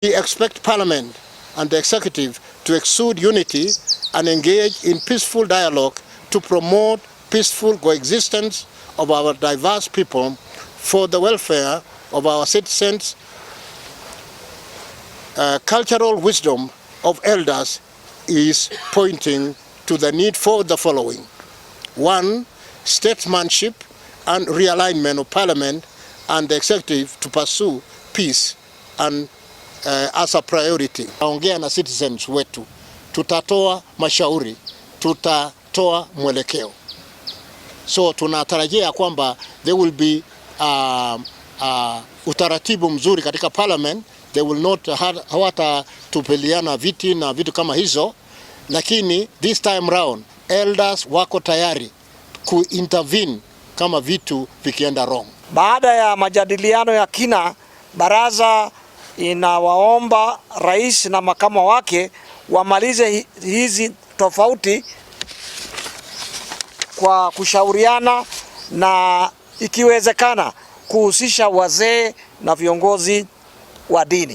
We expect Parliament and the Executive to exude unity and engage in peaceful dialogue to promote peaceful coexistence of our diverse people for the welfare of our citizens. Cultural wisdom of elders is pointing to the need for the following. 1. Statesmanship and realignment of Parliament and the Executive to pursue peace and as a priority. Naongea na citizens wetu, tutatoa mashauri, tutatoa mwelekeo. So tunatarajia kwamba there will be utaratibu mzuri katika Parliament. They will not hawatupeliana viti na vitu kama hizo, lakini this time round elders wako tayari kuintervene kama vitu vikienda wrong. Baada ya majadiliano ya kina, baraza inawaomba rais na makamu wake wamalize hizi tofauti kwa kushauriana na ikiwezekana kuhusisha wazee na viongozi wa dini.